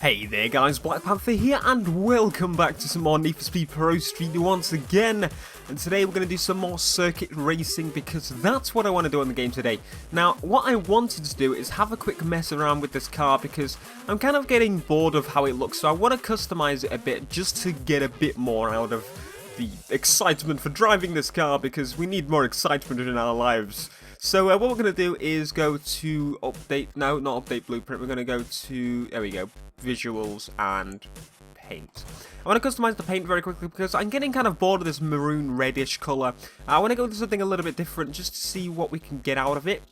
Hey there guys, BlackPanthaa here and welcome back to some more Need for Speed ProStreet once again. And today we're going to do some more circuit racing because that's what I want to do in the game today. Now what I wanted to do is have a quick mess around with this car because I'm kind of getting bored of how it looks. So I want to customize it a bit just to get a bit more out of the excitement for driving this car because we need more excitement in our lives. So what we're going to do is go to update, no, not update blueprint, we're going to go to, there we go, visuals and paint. I want to customize the paint very quickly because I'm getting kind of bored of this maroon reddish colour. I want to go to something a little bit different just to see what we can get out of it.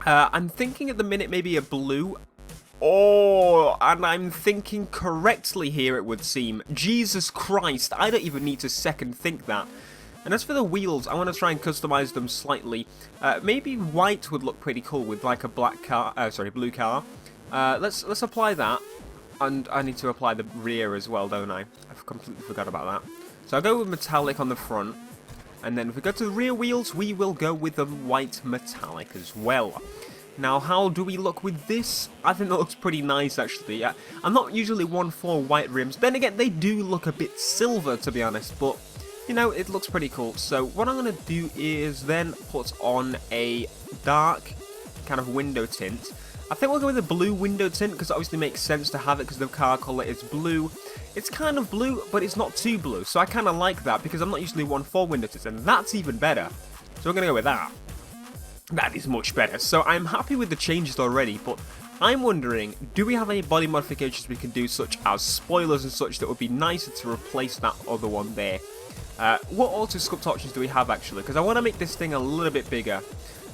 I'm thinking at the minute maybe a blue. Oh, and I'm thinking correctly here it would seem. Jesus Christ, I don't even need to second think that. And as for the wheels, I want to try and customize them slightly. Maybe white would look pretty cool with like a blue car. Let's apply that, and I need to apply the rear as well, don't I? I've completely forgot about that. So I'll go with metallic on the front, and then if we go to the rear wheels, we will go with the white metallic as well. Now, how do we look with this? I think that looks pretty nice, actually. I'm not usually one for white rims. Then again, they do look a bit silver, to be honest, but you know, it looks pretty cool. So what I'm going to do is then put on a dark kind of window tint. I think we'll go with a blue window tint because it obviously makes sense to have it because the car colour is blue. It's kind of blue, but it's not too blue. So I kind of like that because I'm not usually one for window tints, and that's even better. So we're going to go with that. That is much better. So I'm happy with the changes already, but I'm wondering, do we have any body modifications we can do, such as spoilers and such, that would be nicer to replace that other one there? What auto sculpt options do we have actually? Because I want to make this thing a little bit bigger.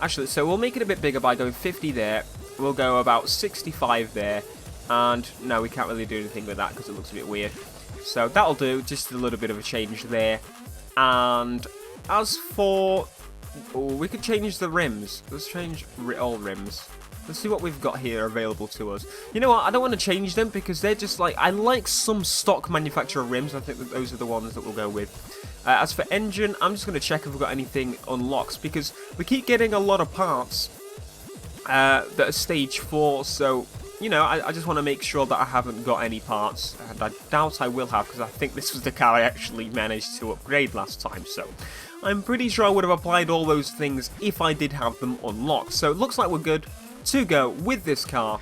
Actually, so we'll make it a bit bigger by going 50 there. We'll go about 65 there. And no, we can't really do anything with that because it looks a bit weird. So that'll do, just a little bit of a change there. And as for... oh, we could change the rims. Let's change all rims. Let's see what we've got here available to us. You know what, I don't want to change them because they're just like... I like some stock manufacturer rims. I think that those are the ones that we'll go with. As for engine, I'm just going to check if we've got anything unlocked because we keep getting a lot of parts that are stage 4. So, you know, I just want to make sure that I haven't got any parts. And I doubt I will have because I think this was the car I actually managed to upgrade last time. So, I'm pretty sure I would have applied all those things if I did have them unlocked. So, it looks like we're good to go with this car,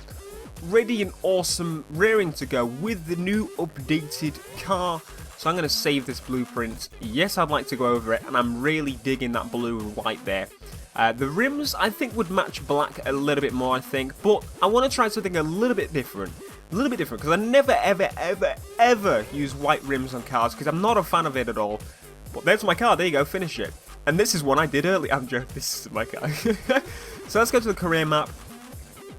ready and awesome, rearing to go with the new updated car. So I'm going to save this blueprint. Yes, I'd like to go over it, and I'm really digging that blue and white there. The rims, I think, would match black a little bit more, I think, but I want to try something a little bit different. Because I never, ever use white rims on cars, because I'm not a fan of it at all. But there's my car, there you go, finish it. And this is one I did earlier, Andrew. This is my car. So let's go to the career map.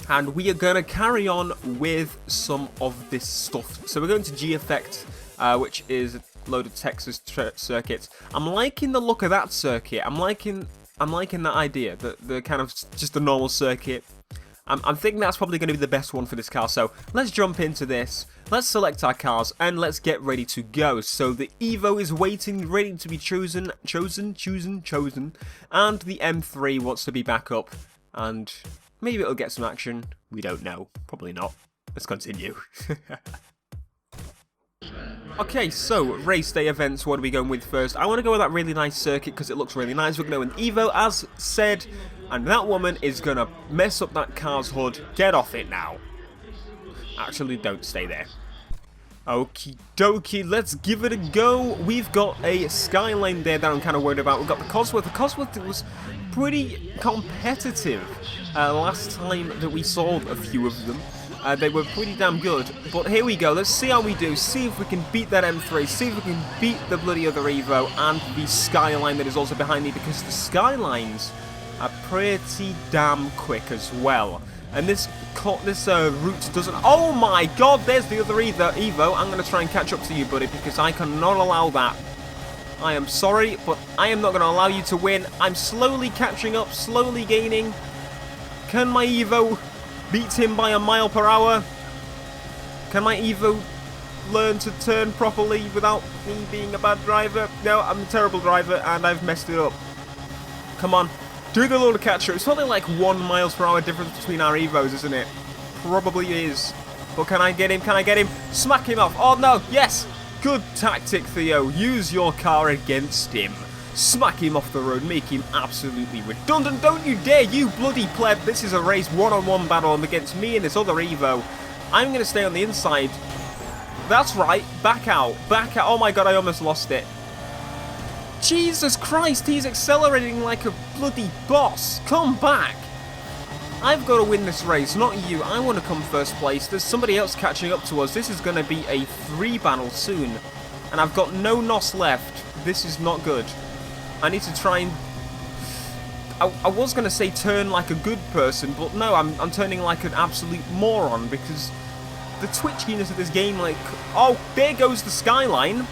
And we are going to carry on with some of this stuff. So we're going to G-Effect, which is loaded Texas circuits. I'm liking the look of that circuit. I'm liking that idea, the kind of just the normal circuit. I'm thinking that's probably going to be the best one for this car. So let's jump into this. Let's select our cars and let's get ready to go. So the Evo is waiting, ready to be chosen, and the M3 wants to be back up, and maybe it'll get some action. We don't know. Probably not. Let's continue. Okay, so race day events, what are we going with first? I want to go with that really nice circuit because it looks really nice. We're going to go with Evo, as said, and that woman is going to mess up that car's hood. Get off it now. Actually, don't stay there. Okie dokie, let's give it a go. We've got a Skyline there that I'm kind of worried about. We've got the Cosworth. The Cosworth was pretty competitive last time that we saw a few of them. They were pretty damn good, but here we go, let's see how we do, see if we can beat that M3, see if we can beat the bloody other Evo and the Skyline that is also behind me, because the Skylines are pretty damn quick as well. And this route doesn't... oh my god, there's the other Evo. I'm going to try and catch up to you, buddy, because I cannot allow that. I am sorry, but I am not going to allow you to win. I'm slowly catching up, slowly gaining. Can my Evo beat him by a mile per hour? Can my Evo learn to turn properly without me being a bad driver? No, I'm a terrible driver and I've messed it up. Come on, do the little catch up. It's probably like 1 mile per hour difference between our Evos, isn't it? Probably is. But can I get him? Can I get him? Smack him off. Oh, no. Yes. Good tactic, Theo. Use your car against him. Smack him off the road. Make him absolutely redundant. Don't you dare, you bloody pleb. This is a race one-on-one battle against me and this other Evo. I'm going to stay on the inside. That's right. Back out. Back out. Oh, my God. I almost lost it. Jesus Christ. He's accelerating like a bloody boss. Come back. I've got to win this race, not you. I want to come first place. There's somebody else catching up to us. This is going to be a 3 battle soon. And I've got no NOS left. This is not good. I need to try and... I was going to say turn like a good person, but no, I'm turning like an absolute moron because the twitchiness of this game, like... Oh, there goes the skyline.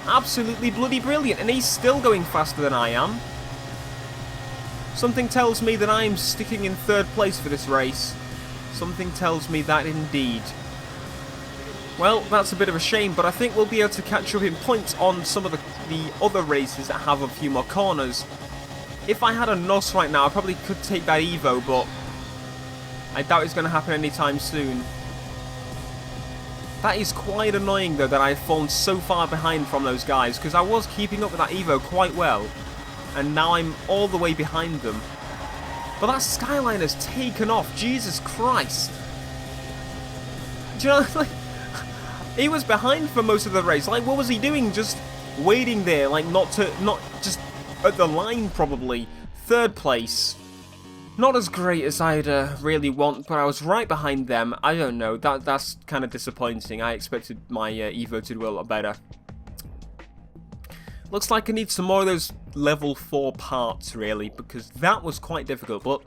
Absolutely bloody brilliant. And he's still going faster than I am. Something tells me that I'm sticking in 3rd place for this race. Something tells me that indeed. Well, that's a bit of a shame, but I think we'll be able to catch up in points on some of the other races that have a few more corners. If I had a NOS right now, I probably could take that Evo, but I doubt it's going to happen anytime soon. That is quite annoying, though, that I've fallen so far behind from those guys, because I was keeping up with that Evo quite well. And now I'm all the way behind them. But that skyline has taken off. Jesus Christ. Do you know, like, he was behind for most of the race. Like, what was he doing? Just waiting there, like, not just at the line, probably. 3rd place. Not as great as I'd really want, but I was right behind them. I don't know. That's kind of disappointing. I expected my Evo to do a lot better. Looks like I need some more of those level 4 parts, really, because that was quite difficult. But,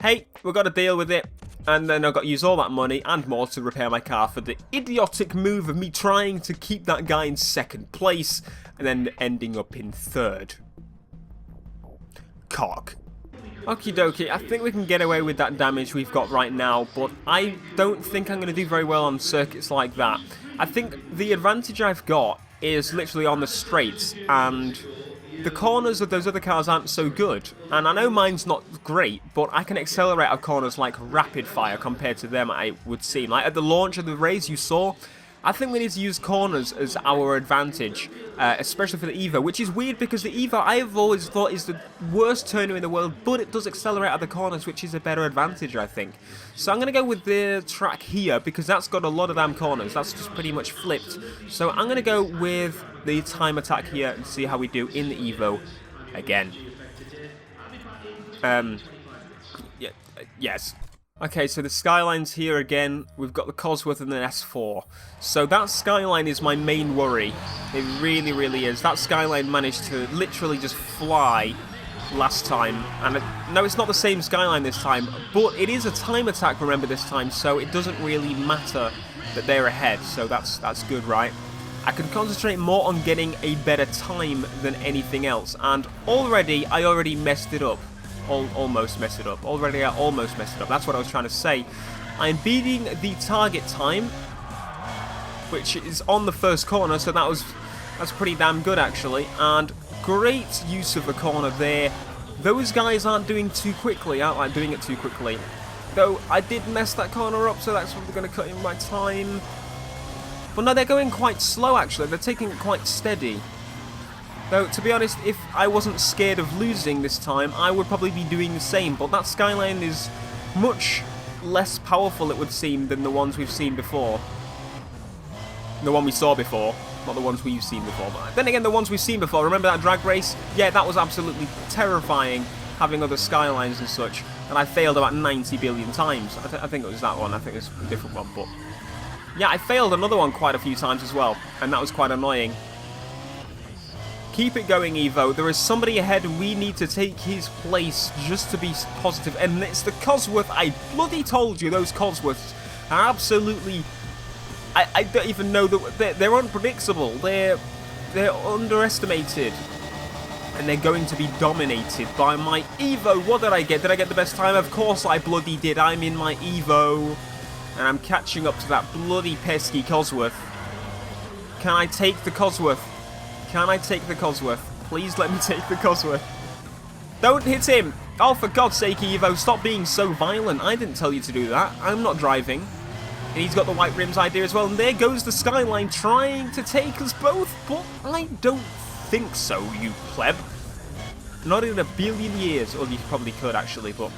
hey, we've got to deal with it. And then I've got to use all that money and more to repair my car for the idiotic move of me trying to keep that guy in 2nd place and then ending up in 3rd. Cock. Okie dokie, I think we can get away with that damage we've got right now, but I don't think I'm going to do very well on circuits like that. I think the advantage I've got is literally on the straights, and the corners of those other cars aren't so good. And I know mine's not great, but I can accelerate our corners like rapid fire compared to them, I would seem. Like at the launch of the race you saw, I think we need to use corners as our advantage, especially for the Evo, which is weird because the Evo I've always thought is the worst turner in the world, but it does accelerate at the corners, which is a better advantage, I think. So I'm going to go with the track here because that's got a lot of damn corners. That's just pretty much flipped. So I'm going to go with the time attack here and see how we do in the Evo again. Yes. Okay, so the skyline's here again. We've got the Cosworth and the S4. So that skyline is my main worry. It really, really is. That skyline managed to literally just fly last time. And no, it's not the same skyline this time, but it is a time attack, remember, this time, so it doesn't really matter that they're ahead. So that's good, right? I can concentrate more on getting a better time than anything else. And I already messed it up. Almost messed it up. I almost messed it up. That's what I was trying to say. I'm beating the target time, which is on the first corner, so that's pretty damn good, actually. And great use of a corner there. Those guys aren't doing too quickly, aren't like doing it too quickly. Though I did mess that corner up, so that's probably going to cut in my time. But no, they're going quite slow, actually. They're taking it quite steady. Though, to be honest, if I wasn't scared of losing this time, I would probably be doing the same. But that skyline is much less powerful, it would seem, than the ones we've seen before. The one we saw before, not the ones we've seen before. But then again, the ones we've seen before, remember that drag race? Yeah, that was absolutely terrifying, having other skylines and such. And I failed about 90 billion times. I think it was that one, I think it's a different one. But yeah, I failed another one quite a few times as well, and that was quite annoying. Keep it going, Evo. There is somebody ahead and we need to take his place just to be positive. And it's the Cosworth. I bloody told you those Cosworths are absolutely... I don't even know that they're unpredictable. They're underestimated. And they're going to be dominated by my Evo. What did I get? Did I get the best time? Of course I bloody did. I'm in my Evo. And I'm catching up to that bloody pesky Cosworth. Can I take the Cosworth? Can I take the Cosworth? Please let me take the Cosworth. Don't hit him! Oh, for God's sake, Evo, stop being so violent. I didn't tell you to do that. I'm not driving. And he's got the white rims idea as well. And there goes the Skyline trying to take us both. But I don't think so, you pleb. Not in a billion years. Or you probably could, actually, but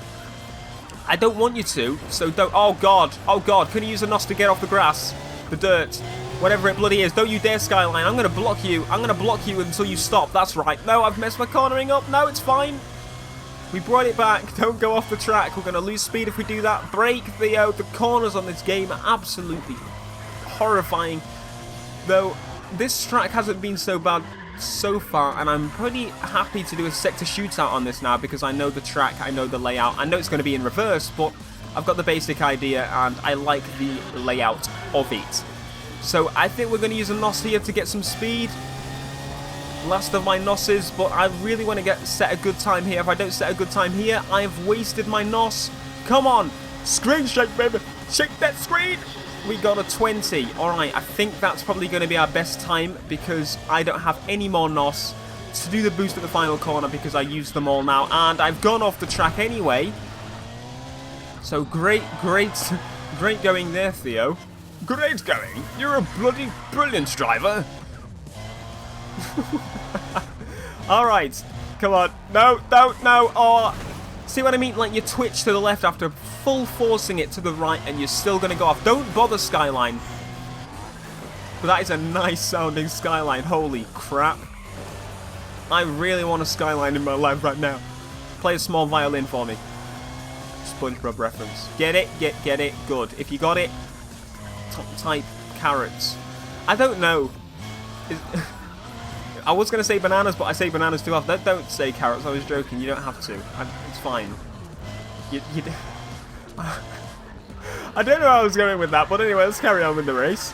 I don't want you to. So don't... Oh, God. Oh, God. Can you use a NOS to get off the grass? The dirt. Whatever it bloody is. Don't you dare, Skyline. I'm going to block you. I'm going to block you until you stop. That's right. No, I've messed my cornering up. No, it's fine. We brought it back. Don't go off the track. We're going to lose speed if we do that. Brake, Theo. The corners on this game are absolutely horrifying. Though, this track hasn't been so bad so far, and I'm pretty happy to do a sector shootout on this now because I know the track, I know the layout. I know it's going to be in reverse, but I've got the basic idea, and I like the layout of it. So, I think we're going to use a NOS here to get some speed. Last of my NOSes, but I really want to set a good time here. If I don't set a good time here, I have wasted my NOS. Come on, screen shake, baby, shake that screen. We got a 20. All right, I think that's probably going to be our best time because I don't have any more NOS to do the boost at the final corner because I used them all now, and I've gone off the track anyway. So great going there, Theo. Great going. You're a bloody brilliant driver. Alright, come on. No. Oh, see what I mean? Like you twitch to the left after full forcing it to the right and you're still going to go off. Don't bother, Skyline. But that is a nice sounding Skyline. Holy crap. I really want a Skyline in my life right now. Play a small violin for me. SpongeBob reference. Get it? Get it. Good. If you got it, type carrots. I don't know. I was going to say bananas, but I say bananas too often. Don't say carrots. I was joking. You don't have to. It's fine. I don't know how I was going with that, but anyway, let's carry on with the race.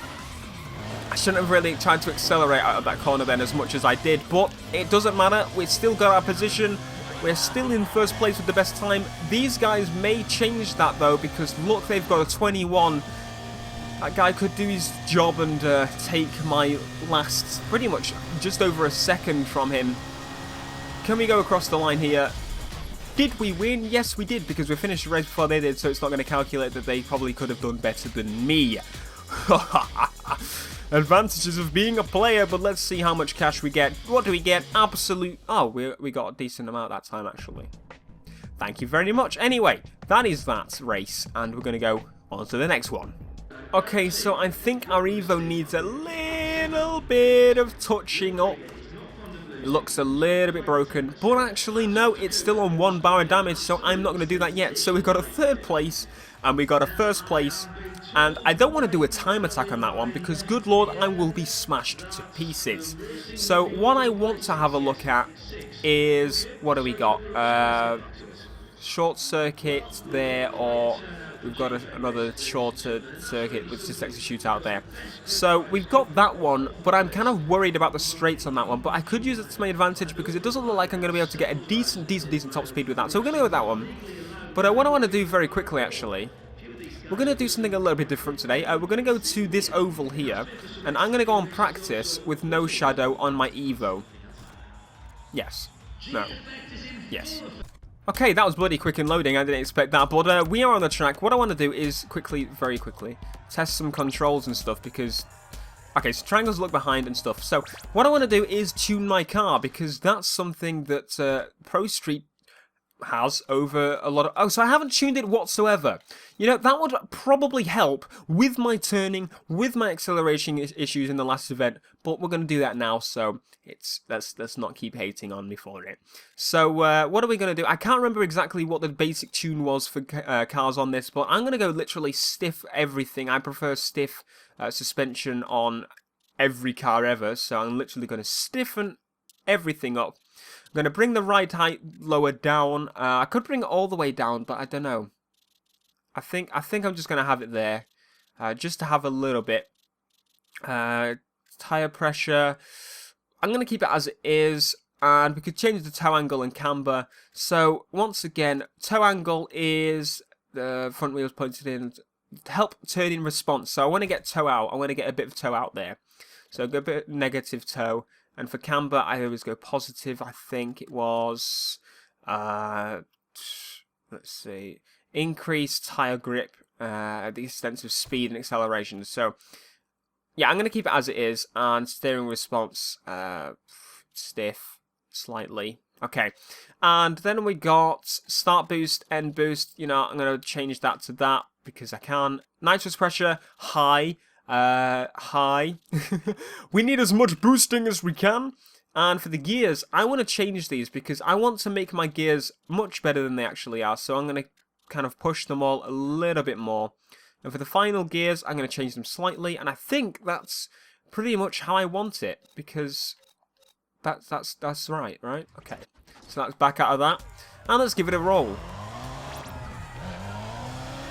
I shouldn't have really tried to accelerate out of that corner then as much as I did, but it doesn't matter. We've still got our position. We're still in first place with the best time. These guys may change that, though, because look, they've got a 21. That guy could do his job and take my last, pretty much just over a second from him. Can we go across the line here? Did we win? Yes, we did, because we finished the race before they did, so it's not going to calculate that they probably could have done better than me. Advantages of being a player, but let's see how much cash we get. What do we get? Absolute... Oh, we got a decent amount that time, actually. Thank you very much. Anyway, that is that race, and we're going to go on to the next one. Okay, so I think our Evo needs a little bit of touching up. It looks a little bit broken, but actually no, it's still on 1 bar of damage, so I'm not going to do that yet. So we've got a 3rd place, and we got a 1st place, and I don't want to do a time attack on that one, because good lord, I will be smashed to pieces. So what I want to have a look at is, what do we got? Short circuit there, or... We've got another shorter circuit with just extra shootout there. So we've got that one, but I'm kind of worried about the straights on that one. But I could use it to my advantage because it doesn't look like I'm going to be able to get a decent top speed with that. So we're going to go with that one. But what I want to do very quickly, actually, we're going to do something a little bit different today. We're going to go to this oval here, and I'm going to go on practice with no shadow on my Evo. Yes. No. Yes. Okay, that was bloody quick in loading, I didn't expect that, but we are on the track. What I want to do is very quickly, test some controls and stuff, because... Okay, so triangles look behind and stuff. So, what I want to do is tune my car, because that's something that ProStreet has over a lot of... Oh, so I haven't tuned it whatsoever. You know, that would probably help with my turning, with my acceleration issues in the last event, but we're going to do that now, so let's not keep hating on me for it. So, what are we going to do? I can't remember exactly what the basic tune was for cars on this, but I'm going to go literally stiff everything. I prefer stiff suspension on every car ever, so I'm literally going to stiffen everything up. I'm going to bring the ride height lower down. I could bring it all the way down, but I don't know. I think I'm just going to have it there, just to have a little bit. Tire pressure, I'm going to keep it as it is, and we could change the toe angle and camber. So once again, toe angle is the front wheels pointed in to help turn in response. So I want to get toe out. I want to get a bit of toe out there. So go a bit negative toe. And for camber, I always go positive. I think it was, let's see, increase tire grip at the expense of speed and acceleration. So, yeah, I'm going to keep it as it is, and steering response, stiff, slightly. Okay, and then we got start boost, end boost. You know, I'm going to change that to that because I can. Nitrous pressure, high, high. We need as much boosting as we can. And for the gears, I want to change these because I want to make my gears much better than they actually are. So I'm going to kind of push them all a little bit more. And for the final gears, I'm going to change them slightly. And I think that's pretty much how I want it because that's right? Okay. So let's back out of that. And let's give it a roll.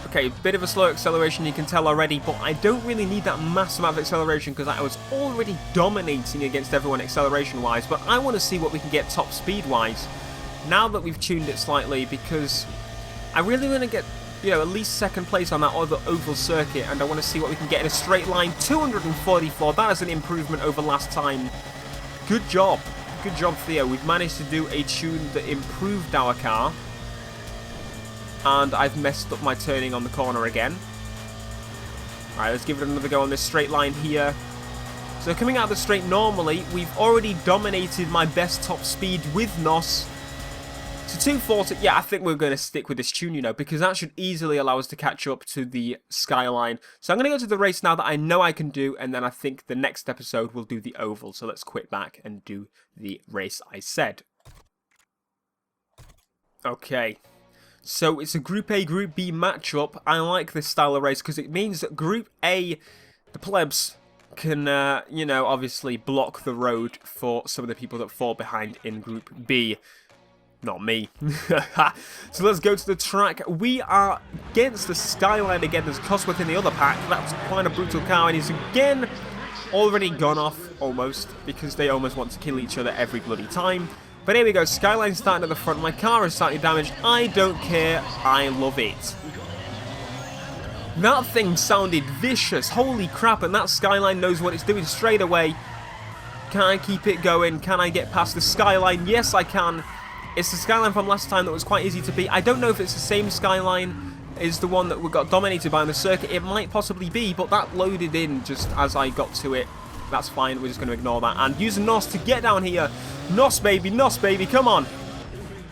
Okay, bit of a slow acceleration, you can tell already, but I don't really need that massive amount of acceleration because I was already dominating against everyone acceleration-wise, but I want to see what we can get top speed-wise now that we've tuned it slightly because I really want to get, you know, at least second place on that other oval circuit, and I want to see what we can get in a straight line. 244, that is an improvement over last time. Good job, Theo. We've managed to do a tune that improved our car. And I've messed up my turning on the corner again. Alright, let's give it another go on this straight line here. So coming out of the straight normally, we've already dominated my best top speed with NOS. So 240, yeah, I think we're going to stick with this tune, you know, because that should easily allow us to catch up to the Skyline. So I'm going to go to the race now that I know I can do, and then I think the next episode we'll do the oval. So let's quit back and do the race I said. Okay. So it's a Group A, Group B matchup. I like this style of race because it means that Group A, the plebs, can, you know, obviously block the road for some of the people that fall behind in Group B. Not me. So let's go to the track. We are against the Skyline again. There's Cosworth in the other pack. That's quite a brutal car, and he's again already gone off, almost, because they almost want to kill each other every bloody time. But here we go, Skyline starting at the front. My car is slightly damaged. I don't care. I love it. That thing sounded vicious. Holy crap, and that Skyline knows what it's doing straight away. Can I keep it going? Can I get past the Skyline? Yes, I can. It's the Skyline from last time that was quite easy to beat. I don't know if it's the same Skyline as the one that we got dominated by on the circuit. It might possibly be, but that loaded in just as I got to it. That's fine, we're just going to ignore that. And use NOS to get down here. NOS baby, come on.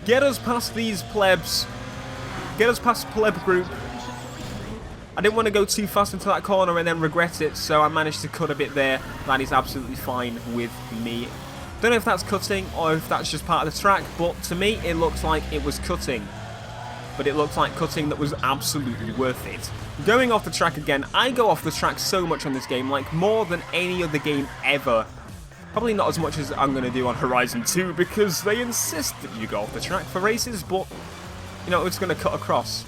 Get us past these plebs. Get us past pleb group. I didn't want to go too fast into that corner and then regret it, so I managed to cut a bit there. That is absolutely fine with me. Don't know if that's cutting or if that's just part of the track, but to me it looks like it was cutting. But it looked like cutting that was absolutely worth it. Going off the track again, I go off the track so much on this game, like more than any other game ever. Probably not as much as I'm going to do on Horizon 2 because they insist that you go off the track for races, but, you know, it's going to cut across.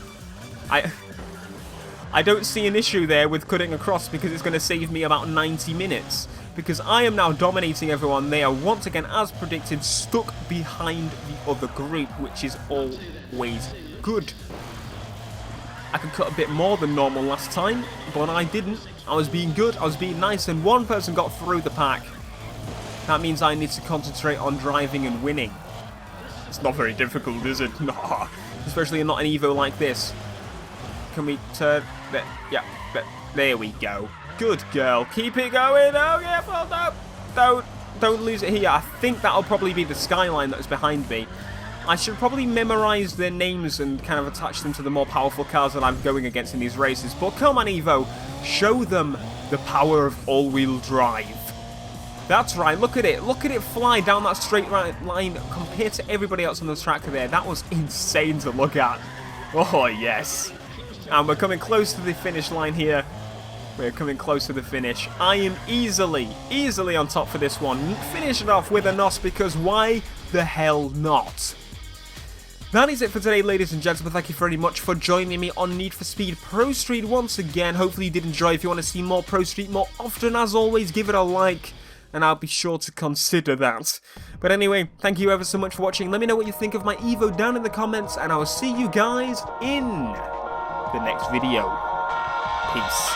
I don't see an issue there with cutting across because it's going to save me about 90 minutes. Because I am now dominating everyone. They are once again, as predicted, stuck behind the other group, which is always good. I could cut a bit more than normal last time, but I didn't. I was being good, I was being nice, and one person got through the pack. That means I need to concentrate on driving and winning. It's not very difficult, is it? No. Especially not an Evo like this. Can we turn... Yeah, there we go. Good girl. Keep it going. Oh, yeah, well, no. Don't lose it here. I think that'll probably be the Skyline that is behind me. I should probably memorize their names and kind of attach them to the more powerful cars that I'm going against in these races. But come on, Evo. Show them the power of all-wheel drive. That's right. Look at it. Look at it fly down that straight line compared to everybody else on the track there. That was insane to look at. Oh, yes. And we're coming close to the finish line here. We're coming close to the finish. I am easily on top for this one. Finish it off with a NOS because why the hell not? That is it for today, ladies and gentlemen. Thank you very much for joining me on Need for Speed Pro Street once again. Hopefully you did enjoy. If you want to see more Pro Street more often, as always, give it a like, and I'll be sure to consider that. But anyway, thank you ever so much for watching. Let me know what you think of my Evo down in the comments, and I will see you guys in the next video. Peace.